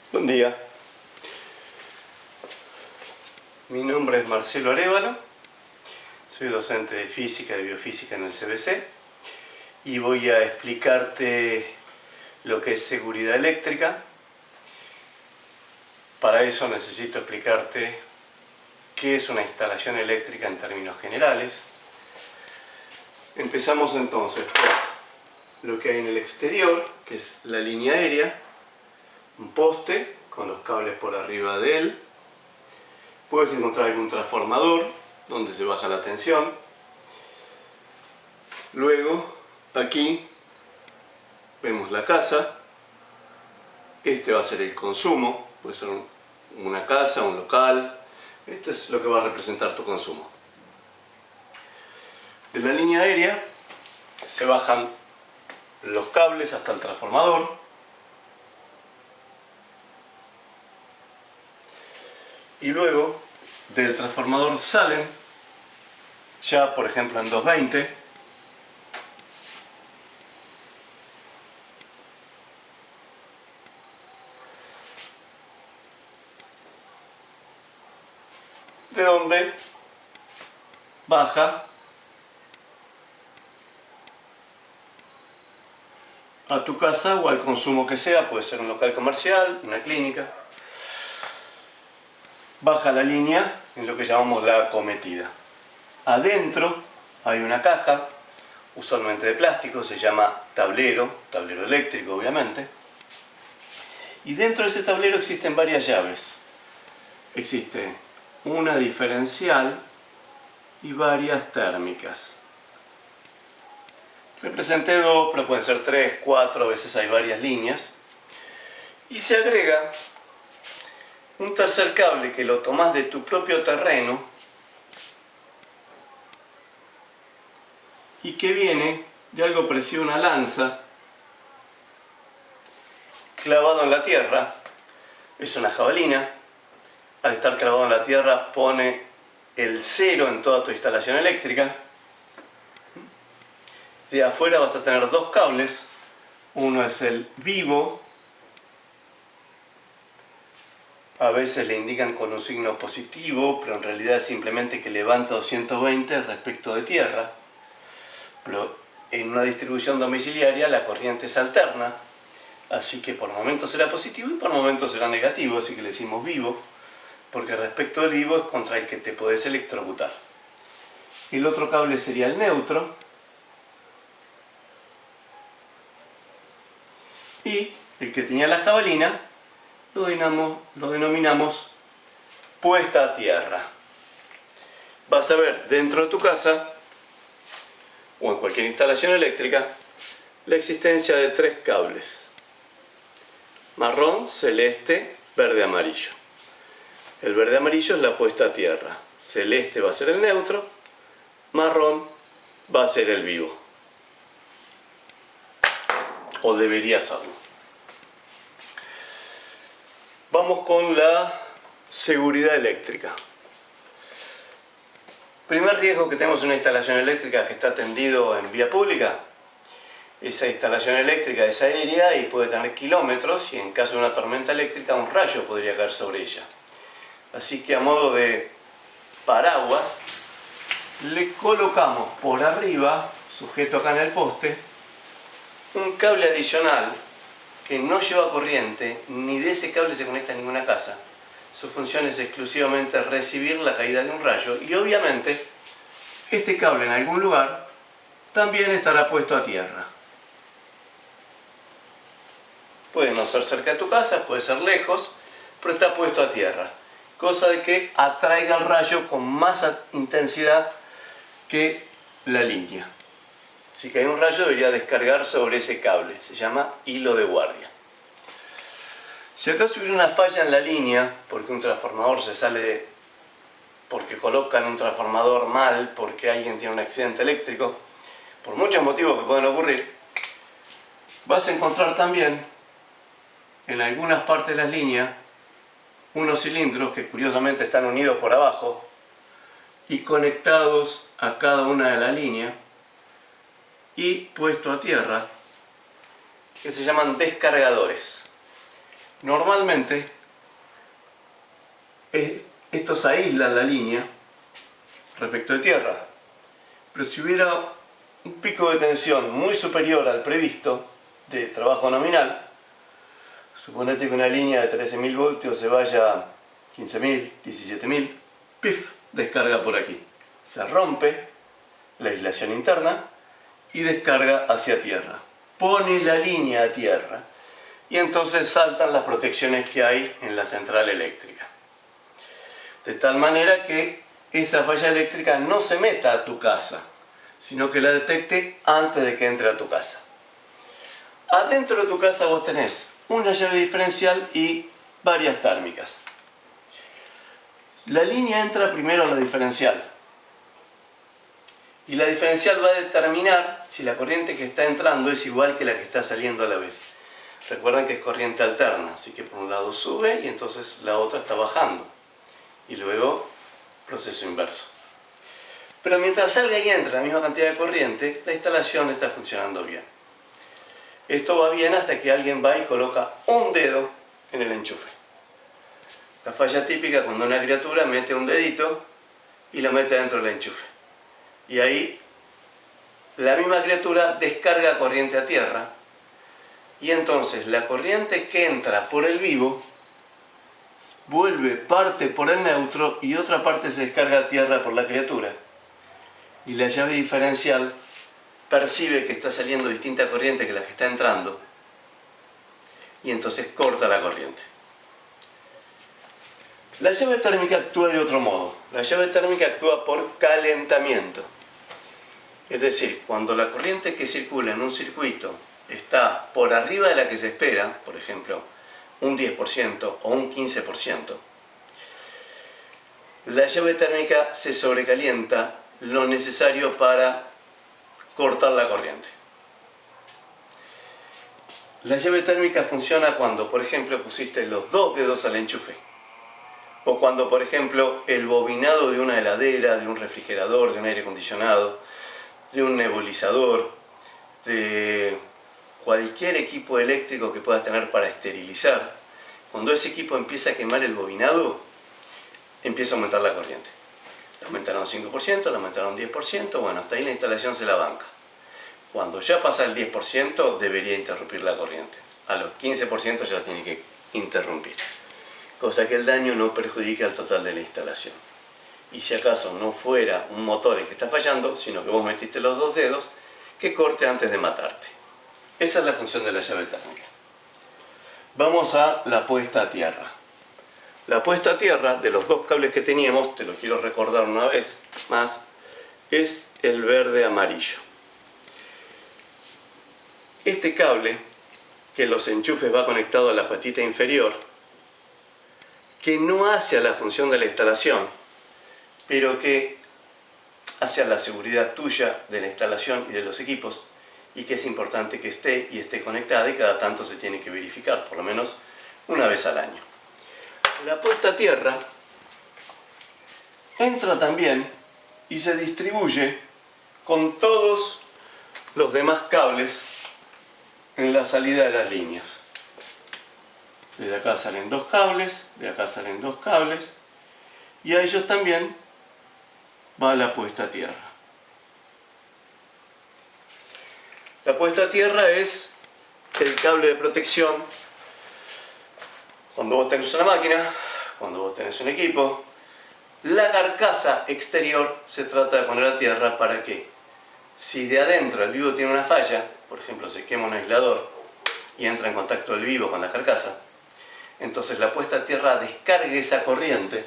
Buen día, mi nombre es Marcelo Arévalo, soy docente de física y biofísica en el CBC y voy a explicarte lo que es seguridad eléctrica. Para eso necesito explicarte qué es una instalación eléctrica en términos generales. Empezamos entonces por lo que hay en el exterior, que es la línea aérea, un poste con los cables por arriba de él. Puedes encontrar algún transformador donde se baja la tensión. Luego, aquí vemos la casa. Este va a ser el consumo, puede ser una casa, un local. Esto es lo que va a representar tu consumo. De la línea aérea se bajan los cables hasta el transformador. Y luego del transformador salen, ya por ejemplo en 220, de donde baja a tu casa o al consumo que sea, puede ser un local comercial, una clínica. Baja la línea en lo que llamamos la acometida. Adentro hay una caja, usualmente de plástico, se llama tablero eléctrico obviamente. Y dentro de ese tablero existen varias llaves. Existe una diferencial y varias térmicas. Representé dos, pero pueden ser 3, 4, a veces hay varias líneas. Y se agrega un tercer cable que lo tomás de tu propio terreno y que viene de algo parecido a una lanza clavado en la tierra. Es una jabalina. Al estar clavado en la tierra pone el cero en toda tu instalación eléctrica. De afuera vas a tener dos cables. Uno es el vivo. A veces le indican con un signo positivo, pero en realidad es simplemente que levanta 220 respecto de tierra. Pero en una distribución domiciliaria la corriente es alterna, así que por momentos será positivo y por momentos será negativo, así que le decimos vivo, porque respecto del vivo es contra el que te podés electrocutar. El otro cable sería el neutro. Y el que tenía la jabalina lo denominamos puesta a tierra. Vas a ver dentro de tu casa o en cualquier instalación eléctrica la existencia de tres cables: marrón, celeste, verde, amarillo. El verde amarillo es la puesta a tierra, celeste va a ser el neutro, marrón va a ser el vivo, o debería serlo. Vamos con la seguridad eléctrica. Primer riesgo que tenemos en una instalación eléctrica que está tendido en vía pública. Esa instalación eléctrica es aérea y puede tener kilómetros, y en caso de una tormenta eléctrica un rayo podría caer sobre ella. Así que a modo de paraguas le colocamos por arriba, sujeto acá en el poste, un cable adicional que no lleva corriente, ni de ese cable se conecta a ninguna casa. Su función es exclusivamente recibir la caída de un rayo, y obviamente este cable en algún lugar también estará puesto a tierra. Puede no ser cerca de tu casa, puede ser lejos, pero está puesto a tierra, cosa de que atraiga el rayo con más intensidad que la línea. Si cae un rayo debería descargar sobre ese cable, se llama hilo de guardia. Si acaso hubiera una falla en la línea, porque un transformador se sale, porque colocan un transformador mal, porque alguien tiene un accidente eléctrico, por muchos motivos que pueden ocurrir, vas a encontrar también en algunas partes de las líneas unos cilindros que curiosamente están unidos por abajo y conectados a cada una de las líneas y puesto a tierra, que se llaman descargadores. Normalmente estos aíslan la línea respecto de tierra, pero si hubiera un pico de tensión muy superior al previsto de trabajo nominal, suponete que una línea de 13.000 voltios se vaya a 15.000, 17.000, ¡pif!, descarga por aquí. Se rompe la aislación interna y descarga hacia tierra. Pone la línea a tierra y entonces saltan las protecciones que hay en la central eléctrica. De tal manera que esa falla eléctrica no se meta a tu casa, sino que la detecte antes de que entre a tu casa. Adentro de tu casa vos tenés una llave diferencial y varias térmicas. La línea entra primero a la diferencial. Y la diferencial va a determinar si la corriente que está entrando es igual que la que está saliendo a la vez. Recuerden que es corriente alterna, así que por un lado sube y entonces la otra está bajando. Y luego proceso inverso. Pero mientras salga y entre la misma cantidad de corriente, la instalación está funcionando bien. Esto va bien hasta que alguien va y coloca un dedo en el enchufe. La falla típica cuando una criatura mete un dedito y lo mete dentro del enchufe. Y ahí la misma criatura descarga corriente a tierra y entonces la corriente que entra por el vivo vuelve parte por el neutro y otra parte se descarga a tierra por la criatura. Y la llave diferencial percibe que está saliendo distinta corriente que la que está entrando y entonces corta la corriente. La llave térmica actúa de otro modo. La llave térmica actúa por calentamiento. Es decir, cuando la corriente que circula en un circuito está por arriba de la que se espera, por ejemplo, un 10% o un 15%, la llave térmica se sobrecalienta lo necesario para cortar la corriente. La llave térmica funciona cuando, por ejemplo, pusiste los dos dedos al enchufe. O cuando, por ejemplo, el bobinado de una heladera, de un refrigerador, de un aire acondicionado, de un nebulizador, de cualquier equipo eléctrico que puedas tener para esterilizar, cuando ese equipo empieza a quemar el bobinado, empieza a aumentar la corriente. La aumentaron 5%, la aumentaron 10%, bueno, hasta ahí la instalación se la banca. Cuando ya pasa el 10%, debería interrumpir la corriente. A los 15% ya la tiene que interrumpir. Cosa que el daño no perjudique al total de la instalación. Y si acaso no fuera un motor el que está fallando, sino que vos metiste los dos dedos, que corte antes de matarte. Esa es la función de la llave térmica. Vamos a la puesta a tierra. La puesta a tierra de los dos cables que teníamos, te lo quiero recordar una vez más, es el verde amarillo. Este cable, que en los enchufes va conectado a la patita inferior, que no hace a la función de la instalación, pero que hace a la seguridad tuya de la instalación y de los equipos, y que es importante que esté conectada y cada tanto se tiene que verificar, por lo menos una vez al año. La puesta a tierra entra también y se distribuye con todos los demás cables en la salida de las líneas. De acá salen dos cables, de acá salen dos cables, y a ellos también va la puesta a tierra. La puesta a tierra es el cable de protección cuando vos tenés una máquina, cuando vos tenés un equipo. La carcasa exterior se trata de poner a tierra para que, si de adentro el vivo tiene una falla, por ejemplo se quema un aislador y entra en contacto el vivo con la carcasa, entonces la puesta a tierra descargue esa corriente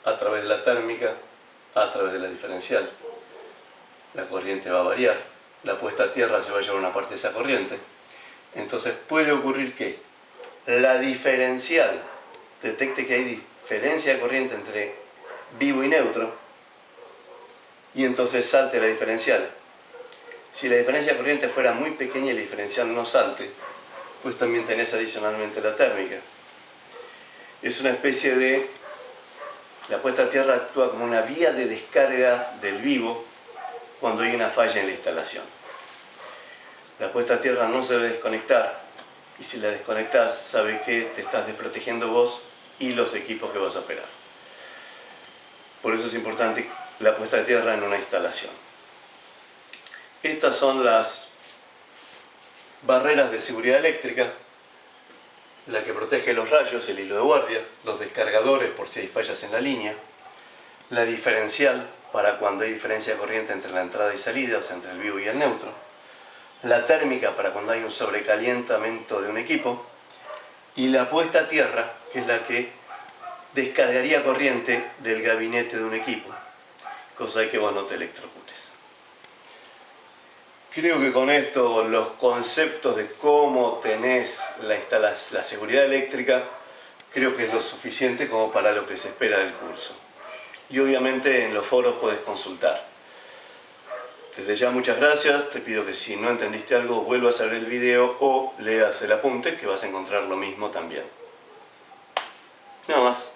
a través de la térmica, a través de la diferencial. La corriente va a variar, la puesta a tierra se va a llevar una parte de esa corriente. Entonces puede ocurrir que la diferencial detecte que hay diferencia de corriente entre vivo y neutro y entonces salte la diferencial. Si la diferencia de corriente fuera muy pequeña y la diferencial no salte, pues también tenés adicionalmente la térmica. Es una especie de... La puesta a tierra actúa como una vía de descarga del vivo cuando hay una falla en la instalación. La puesta a tierra no se debe desconectar y si la desconectás, sabe que te estás desprotegiendo vos y los equipos que vas a operar. Por eso es importante la puesta de tierra en una instalación. Estas son las barreras de seguridad eléctrica, la que protege los rayos, el hilo de guardia, los descargadores por si hay fallas en la línea, la diferencial para cuando hay diferencia de corriente entre la entrada y salida, o sea, entre el vivo y el neutro, la térmica para cuando hay un sobrecalentamiento de un equipo, y la puesta a tierra, que es la que descargaría corriente del gabinete de un equipo, cosa de que vos no te electrocutes. Creo que con esto los conceptos de cómo tenés la seguridad eléctrica, creo que es lo suficiente como para lo que se espera del curso. Y obviamente en los foros podés consultar. Desde ya muchas gracias, te pido que si no entendiste algo vuelvas a ver el video o leas el apunte, que vas a encontrar lo mismo también. Nada más.